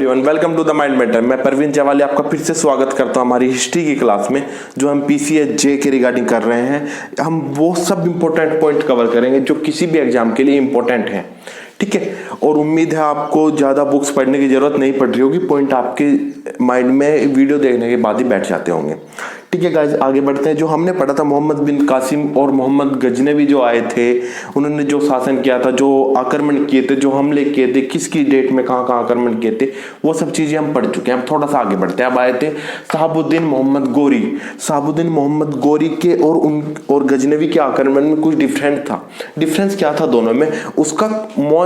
Everyone, welcome to the mind matter. मैं परवीन जवाली आपका फिर से स्वागत करता हूं हमारी हिस्ट्री की क्लास में, जो हम पीसीएच के रिगार्डिंग कर रहे हैं। हम वो सब इंपॉर्टेंट पॉइंट कवर करेंगे जो किसी भी एग्जाम के लिए इंपॉर्टेंट है, ठीक है। और उम्मीद है आपको ज़्यादा बुक्स पढ़ने की जरूरत नहीं पड़ रही होगी, पॉइंट आपके माइंड में वीडियो देखने के बाद ही बैठ जाते होंगे, ठीक है गाइस। आगे बढ़ते हैं। जो हमने पढ़ा था मोहम्मद बिन कासिम और मोहम्मद गजनवी जो आए थे, उन्होंने जो शासन किया था, जो आक्रमण किए थे, जो हमले किए थे, किसकी डेट में कहाँ कहाँ आक्रमण किए थे, वो सब चीज़ें हम पढ़ चुके हैं। हम थोड़ा सा आगे बढ़ते हैं। अब आए थे शहाबुद्दीन मोहम्मद गोरी। शहाबुद्दीन मोहम्मद गोरी के और गजनवी के आक्रमण में कुछ डिफरेंट था। डिफरेंस क्या था दोनों में? उसका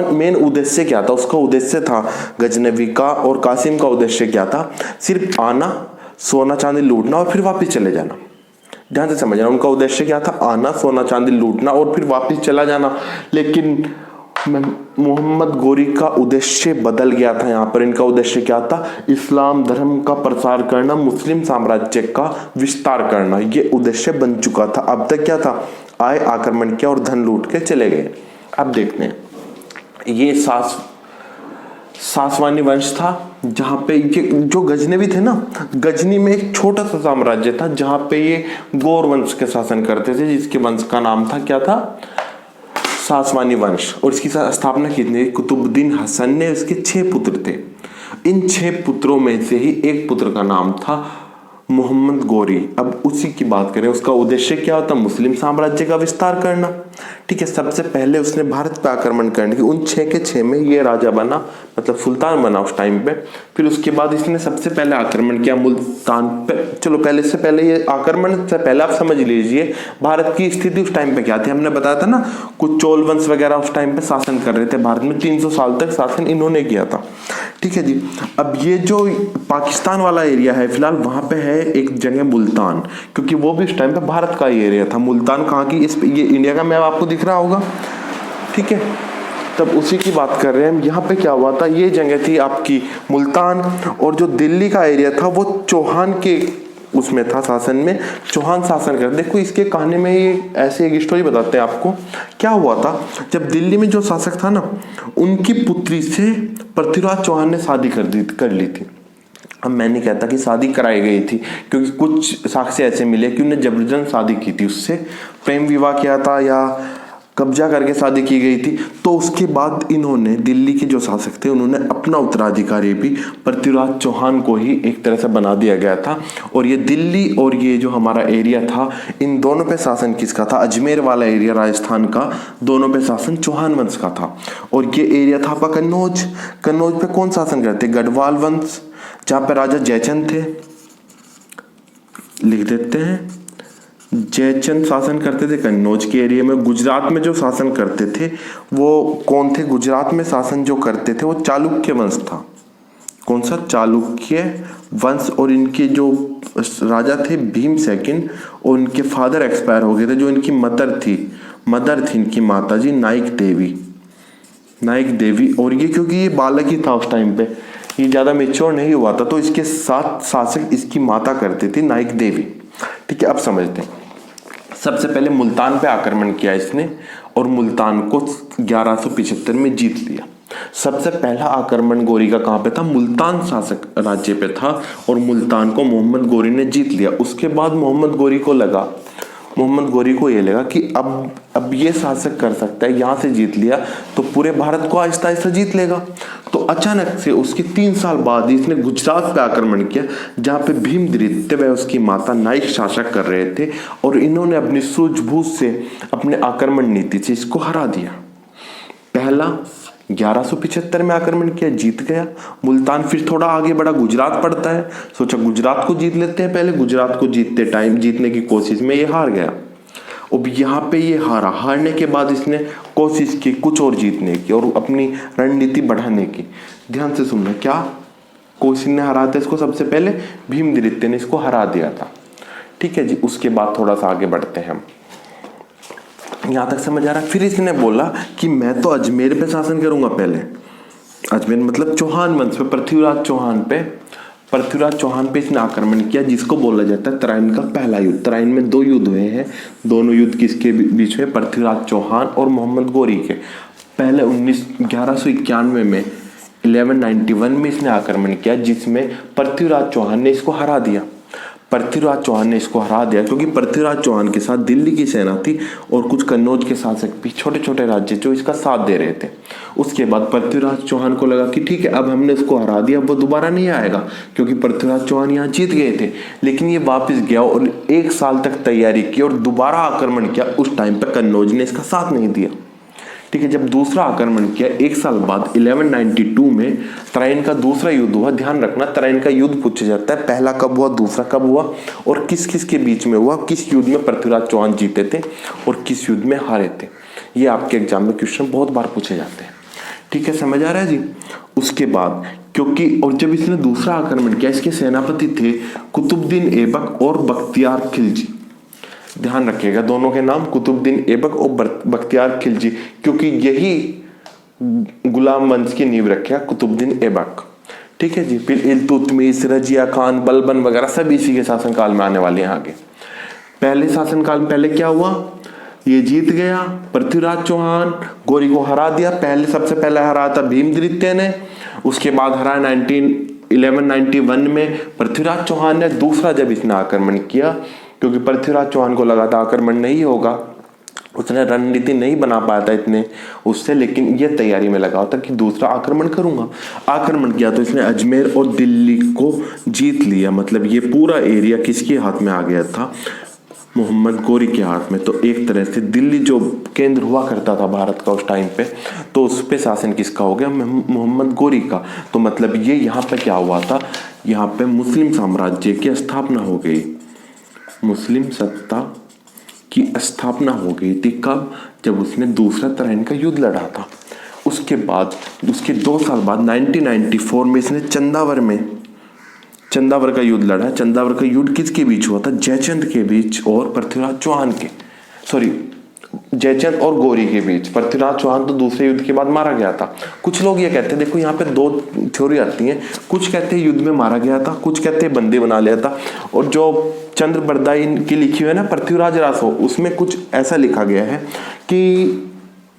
मेन उद्देश्य क्या था? उसका उद्देश्य था गजनवी का और कासिम का उद्देश्य क्या था? सिर्फ आना, सोना चांदी लूटना और फिर वापस चले जाना। ध्यान से समझना, उनका उद्देश्य क्या था? आना, सोना चांदी लूटना और फिर वापस चला जाना। लेकिन मोहम्मद गोरी का उद्देश्य बदल गया था। यहाँ पर इनका उद्देश्य क्या था? इस्लाम धर्म का प्रसार करना, मुस्लिम साम्राज्य का विस्तार करना, ये उद्देश्य बन चुका था। अब तक क्या था? आए, आक्रमण किया और धन लूट के चले गए। अब देखते हैं, ये सासवानी वंश था, जहाँ पे ये जो गजनवी थे ना, गजनी में एक छोटा सा साम्राज्य था जहाँ पे ये गौर वंश के शासन करते थे, जिसके वंश का नाम था क्या था? सासवानी वंश। और इसकी स्थापना की थी कुतुबुद्दीन हसन ने। इसके 6 पुत्र थे। इन 6 पुत्रों में से ही एक पुत्र का नाम था मोहम्मद गोरी। अब उसी की बात करें, उसका उद्देश्य क्या होता? मुस्लिम साम्राज्य का विस्तार करना, ठीक है। सबसे पहले उसने भारत पर आक्रमण करने की, उन 6 के 6 में ये राजा बना, मतलब सुल्तान बना उस टाइम पे। फिर उसके बाद इसने सबसे पहले आक्रमण किया मुल्तान पे। चलो पहले से पहले, ये आक्रमण से पहले आप समझ लीजिए भारत की स्थिति उस टाइम पे क्या थी। हमने बताया था ना, कुछ चोल वंश वगैरह उस टाइम पे शासन कर रहे थे भारत में। 300 साल तक शासन इन्होंने किया था, ठीक है जी। अब ये जो पाकिस्तान वाला एरिया है फिलहाल, वहां पे है एक जगह मुल्तान, क्योंकि वो भी उस टाइम पे भारत का ही एरिया था। मुल्तान कहाँ की? ये इंडिया का मैप आपको दिख रहा होगा, ठीक है। तब उसी की बात कर रहे हैं हम। यहाँ पे क्या हुआ था? ये जगह थी आपकी मुल्तान, और जो दिल्ली का एरिया था वो चौहान के उसमें था, शासन में। चौहान शासन कर, देखो इसके कहानी में ये ऐसे एक स्टोरी बताते हैं आपको। क्या हुआ था? जब दिल्ली में जो शासक था ना, उनकी पुत्री से पृथ्वीराज चौहान ने शादी कर ली थी। अब मैं नहीं कहता कि शादी कराई गई थी, क्योंकि कुछ साक्ष्य ऐसे मिले कि उन्हें जबरदस्त शादी की थी, उससे प्रेम विवाह किया था या कब्जा करके शादी की गई थी। तो उसके बाद इन्होंने, दिल्ली के जो शासक थे, उन्होंने अपना उत्तराधिकारी भी पृथ्वीराज चौहान को ही एक तरह से बना दिया गया था। और ये दिल्ली और ये जो हमारा एरिया था, इन दोनों पे शासन किसका था? अजमेर वाला एरिया राजस्थान का, दोनों पे शासन चौहान वंश का था। और ये एरिया था आपका कन्नौज। कन्नौज पे कौन शासन करते? गढ़वाल वंश, जहाँ पे राजा जयचंद थे। लिख देते हैं, जयचंद शासन करते थे कन्नौज के एरिया में। गुजरात में जो शासन करते थे वो कौन थे? गुजरात में शासन जो करते थे वो चालुक्य वंश था। कौन सा? चालुक्य वंश। और इनके जो राजा थे भीम सेकंड, और उनके फादर एक्सपायर हो गए थे। जो इनकी मदर थी इनकी माता जी नाइक देवी। और ये क्योंकि ये बालक ही था उस टाइम पे, ये ज्यादा मेच्योर नहीं हुआ था, तो इसके साथ शासक इसकी माता करती थी नाइक देवी, ठीक है। अब समझते हैं। सबसे पहले मुल्तान पे आक्रमण किया इसने, और मुल्तान को 1175 में जीत लिया। सबसे पहला आक्रमण गोरी का कहां पे था? मुल्तान शासक राज्य पे था, और मुल्तान को मोहम्मद गोरी ने जीत लिया। उसके बाद मोहम्मद गोरी को ये लगा कि अब ये शासक कर सकता है, यहाँ से जीत लिया तो पूरे भारत को आहिस्ता आहिस्ता जीत लेगा। तो अचानक से उसके 3 साल बाद इसने गुजरात पे आक्रमण किया, जहाँ पे भीमद्रित्य व उसकी माता नाइक शासक कर रहे थे, और इन्होंने अपनी सूझबूझ से, अपने आक्रमण नीति से इसको हरा दिया। पहला 1175 में आक्रमण किया, जीत गया मुल्तान। फिर थोड़ा आगे बढ़ा, गुजरात पड़ता है, सोचा गुजरात को जीत लेते हैं। पहले गुजरात को जीतने की कोशिश में ये हार गया। अब यहाँ पे ये हारने के बाद इसने कोशिश की कुछ और जीतने की और अपनी रणनीति बढ़ाने की। ध्यान से सुनना, क्या कोशिश ने हरा था इसको? सबसे पहले भीमद्रित्य ने इसको हरा दिया था, ठीक है जी। उसके बाद थोड़ा सा आगे बढ़ते हैं हम। यहां तक समझ आ रहा है? फिर इसने बोला कि मैं तो अजमेर पे शासन करूंगा। पहले अजमेर मतलब चौहान वंश पे, पृथ्वीराज चौहान पे इसने आक्रमण किया, जिसको बोला जाता है तराइन का पहला युद्ध। तराइन में 2 युद्ध हुए हैं। दोनों युद्ध किसके बीच में? पृथ्वीराज चौहान और मोहम्मद गोरी के। पहले 1191 में 1191 में इसने आक्रमण किया, जिसमें पृथ्वीराज चौहान ने इसको हरा दिया। पृथ्वीराज चौहान ने इसको हरा दिया क्योंकि पृथ्वीराज चौहान के साथ दिल्ली की सेना थी और कुछ कन्नौज के शासक भी, छोटे छोटे राज्य जो इसका साथ दे रहे थे। उसके बाद पृथ्वीराज चौहान को लगा कि ठीक है, अब हमने इसको हरा दिया, अब वो दोबारा नहीं आएगा, क्योंकि पृथ्वीराज चौहान यहाँ जीत गए थे। लेकिन ये वापस गया और 1 साल तक तैयारी की और दोबारा आक्रमण किया। उस टाइम पर कन्नौज ने इसका साथ नहीं दिया। ठीक है, जब दूसरा आक्रमण किया 1 साल बाद 1192 में तराइन का दूसरा युद्ध हुआ। ध्यान रखना, तराइन का युद्ध पूछा जाता है, पहला कब हुआ, दूसरा कब हुआ और किस किस के बीच में हुआ, किस युद्ध में पृथ्वीराज चौहान जीते थे और किस युद्ध में हारे थे। ये आपके एग्जाम में क्वेश्चन बहुत बार पूछे जाते हैं। ठीक है, समझ आ रहा है जी। उसके बाद क्योंकि और जब इसने दूसरा आक्रमण किया, इसके सेनापति थे कुतुबुद्दीन ऐबक और बख्तियार खिलजी। ध्यान रखिएगा, दोनों के नाम कुतुबुद्दीन ऐबक और बख्तियार खिलजी, क्योंकि यही गुलाम वंश की नींव रखेगा कुतुबुद्दीन ऐबक। ठीक है जी। फिर इल्तुतमिश, रजिया खान, बलबन वगैरह सब इसी के शासनकाल में आने वाले हैं आगे। पहले शासनकाल में पहले क्या हुआ, ये जीत गया, पृथ्वीराज चौहान गौरी को हरा दिया। सबसे पहले हरा था भीमद्वितीय ने, उसके बाद हरा 1191 में पृथ्वीराज चौहान ने। दूसरा जब इसने आक्रमण किया, क्योंकि पृथ्वीराज चौहान को लगा था आक्रमण नहीं होगा, उसने रणनीति नहीं बना पाया था इतने उससे, लेकिन ये तैयारी में लगा था कि दूसरा आक्रमण करूंगा। आक्रमण किया तो इसने अजमेर और दिल्ली को जीत लिया। मतलब ये पूरा एरिया किसके हाथ में आ गया था, मोहम्मद गौरी के हाथ में। तो एक तरह से दिल्ली जो केंद्र हुआ करता था भारत का उस टाइम पे, तो उस पे शासन किसका हो गया, मोहम्मद गौरी का। तो मतलब ये यहाँ पे क्या हुआ था, यहाँ पे मुस्लिम साम्राज्य की स्थापना हो गई, मुस्लिम सत्ता की स्थापना हो गई थी। कब, जब उसने दूसरा तराइन का युद्ध लड़ा था। उसके बाद उसके 2 साल बाद 1994 में इसने चंदावर का युद्ध लड़ा। चंदावर का युद्ध किसके बीच हुआ था, जयचंद के बीच और पृथ्वीराज चौहान के, जयचंद और गौरी के बीच। पृथ्वीराज चौहान तो दूसरे युद्ध के बाद मारा गया था। कुछ लोग ये कहते हैं, देखो यहाँ पे 2 थ्योरी आती हैं, कुछ कहते हैं युद्ध में मारा गया था, कुछ कहते हैं बंदी बना लिया था। और जो चंद्र बरदाई की लिखी हुई है ना पृथ्वीराज रासो, उसमें कुछ ऐसा लिखा गया है कि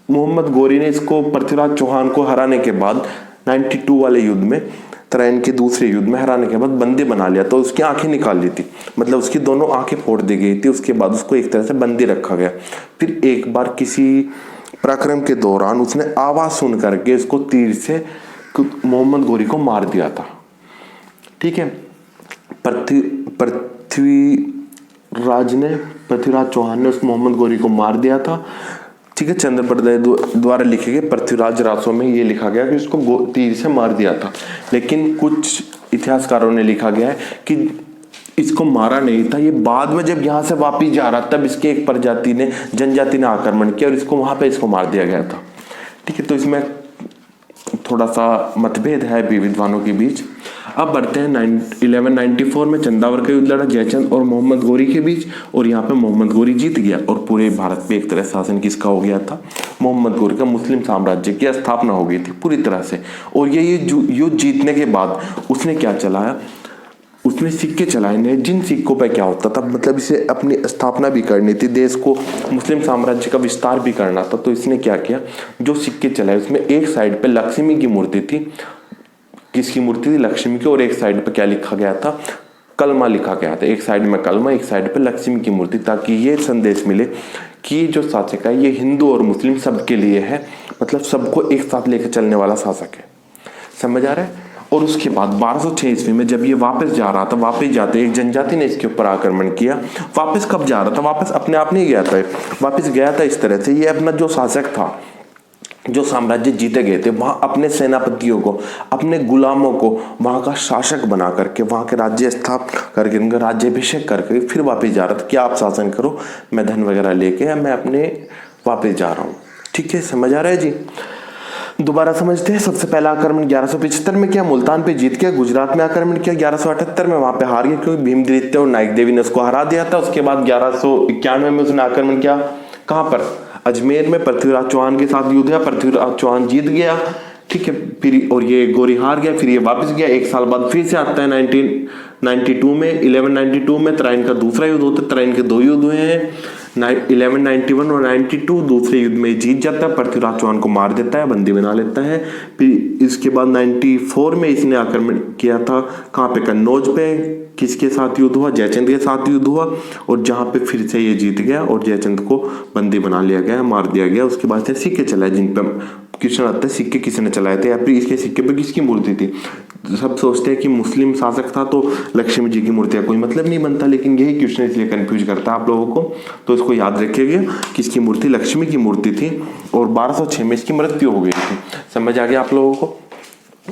मोहम्मद गौरी ने इसको पृथ्वीराज चौहान को हराने के बाद 92 वाले युद्ध में, तराइन के दूसरे युद्ध में हराने के बाद बंदी बना लिया, तो उसकी आंखें निकाल ली थी, मतलब उसकी दोनों आंखें फोड़ दी गई थी। उसके बाद उसको एक तरह से बंदी रखा गया। फिर एक बार किसी पराक्रम के दौरान उसने आवाज सुन करके इसको तीर से मोहम्मद गौरी को मार दिया था। ठीक है, पृथ्वीराज चौहान ने उस मोहम्मद गौरी को मार दिया था। ठीक है, चंद्र बरदाई द्वारा लिखे गए पृथ्वीराज रासों में ये लिखा गया कि उसको तीर से मार दिया था। लेकिन कुछ इतिहासकारों ने लिखा गया है कि इसको मारा नहीं था, ये बाद में जब यहाँ से वापिस जा रहा तब इसके एक जनजाति ने आक्रमण किया और इसको वहां पे इसको मार दिया गया था। ठीक है, तो इसमें थोड़ा सा मतभेद है भी विद्वानों के बीच। अब बढ़ते हैं 1194 में चंदावर का युद्ध लड़ा जयचंद और मोहम्मद गौरी के बीच, और यहाँ पे मोहम्मद गौरी जीत गया और पूरे भारत पे एक तरह शासन किसका हो गया था, मोहम्मद गौरी का। मुस्लिम साम्राज्य की स्थापना हो गई थी पूरी तरह से। और ये युद्ध जीतने के बाद उसने क्या चलाया, उसने सिक्के चलाए ने। जिन सिक्कों पे क्या होता था, मतलब इसे अपनी स्थापना भी करनी थी, देश को मुस्लिम साम्राज्य का विस्तार भी करना था। तो इसने क्या किया, जो सिक्के चलाए उसमें एक साइड पे लक्ष्मी की मूर्ति थी। किसकी मूर्ति थी, लक्ष्मी की। और एक साइड पे क्या लिखा गया था, कलमा लिखा गया था। एक साइड में कलमा, एक साइड पे लक्ष्मी की मूर्ति, ताकि ये संदेश मिले कि जो शासक है ये हिंदू और मुस्लिम सबके लिए है, मतलब सबको एक साथ लेकर चलने वाला शासक है। समझ आ रहा है। और उसके बाद 1206 ईस्वी में जब ये वापस जा रहा था, वापस जाते एक जनजाति ने इसके ऊपर आक्रमण किया। वापस कब जा रहा था, वापस अपने आप नहीं गया था, वापस गया था इस तरह से, ये अपना जो शासक था, जो साम्राज्य जीते गए थे, वहां अपने सेनापतियों को, अपने गुलामों को वहां का शासक बना करके, वहां के राज्य स्थापना करके, उनका राज्याभिषेक करके फिर वापस जा रहा था कि आप शासन करो, मैं धन वगैरह लेके मैं अपने वापस जा रहा हूँ। ठीक है, समझ आ रहा है जी। दोबारा समझते हैं। सबसे पहला आक्रमण 1175 में किया, मुल्तान पे जीत के गुजरात में आक्रमण किया। 1178 में वहां पे हार गया क्योंकि भीमद्वितीय और नायक देवी ने उसको हरा दिया था। उसके बाद 1191 में उसने आक्रमण किया, कहां पर, अजमेर में पृथ्वीराज चौहान के साथ युद्ध हुआ, पृथ्वीराज चौहान जीत गया। ठीक है। फिर और ये गोरी हार गया, फिर ये वापस गया, 1 साल बाद फिर से आता है 1992 में, 1192 में तराइन का दूसरा युद्ध होता है। तराइन के 2 युद्ध हुए हैं, 1191 और 92। दूसरे युद्ध में जीत जाता है, पृथ्वीराज चौहान को मार देता है, बंदी बना लेता है। फिर इसके बाद 94 में इसने आक्रमण किया था, कहाँ पे, कन्नौज पे। किसके साथ युद्ध हुआ? जयचंद के साथ युद्ध हुआ, और जहाँ पे फिर से ये जीत गया और जयचंद को बंदी बना लिया गया, मार दिया गया। उसके बाद से सिक्के चलाए जिन पे क्वेश्चन आता है सिक्के किसने चलाए थे, या फिर इसके सिक्के पे किसकी मूर्ति थी। सब सोचते हैं कि मुस्लिम शासक था तो लक्ष्मी जी की मूर्ति का कोई मतलब नहीं बनता, लेकिन यही क्वेश्चन इसलिए कंफ्यूज करता है आप लोगों को, तो इसको याद रखिएगा कि इसकी मूर्ति लक्ष्मी की मूर्ति थी और 1206 में इसकी मृत्यु हो गई थी। समझ आ गया आप लोगों को?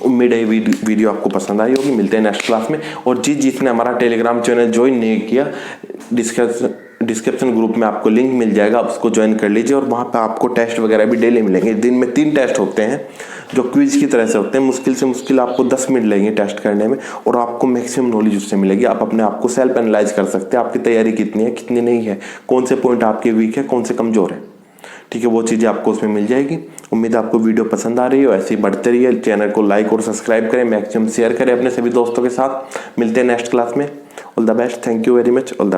उम्मीद है वीडियो आपको पसंद आई होगी। मिलते हैं नेक्स्ट क्लास में। और जिसने हमारा टेलीग्राम चैनल ज्वाइन नहीं किया, डिस्क्रिप्शन ग्रुप में आपको लिंक मिल जाएगा, आप उसको ज्वाइन कर लीजिए। और वहाँ पे आपको टेस्ट वगैरह भी डेली मिलेंगे। दिन में 3 टेस्ट होते हैं जो क्विज की तरह से होते हैं। मुश्किल से मुश्किल आपको 10 मिनट लगेंगे टेस्ट करने में, और आपको मैक्सिमम नॉलेज उससे मिलेगी। आप अपने आप को सेल्फ एनालाइज कर सकते हैं, आपकी तैयारी कितनी है कितनी नहीं है, कौन से पॉइंट आपके वीक है कौन से कमजोर है। ठीक है, वो चीज़ें आपको उसमें मिल जाएगी। उम्मीद है आपको वीडियो पसंद आ रही हो, ऐसे ही बढ़ते रहिए। चैनल को लाइक और सब्सक्राइब करें, मैक्सिमम शेयर करें अपने सभी दोस्तों के साथ। मिलते हैं नेक्स्ट क्लास में। All the best, thank you very much, all the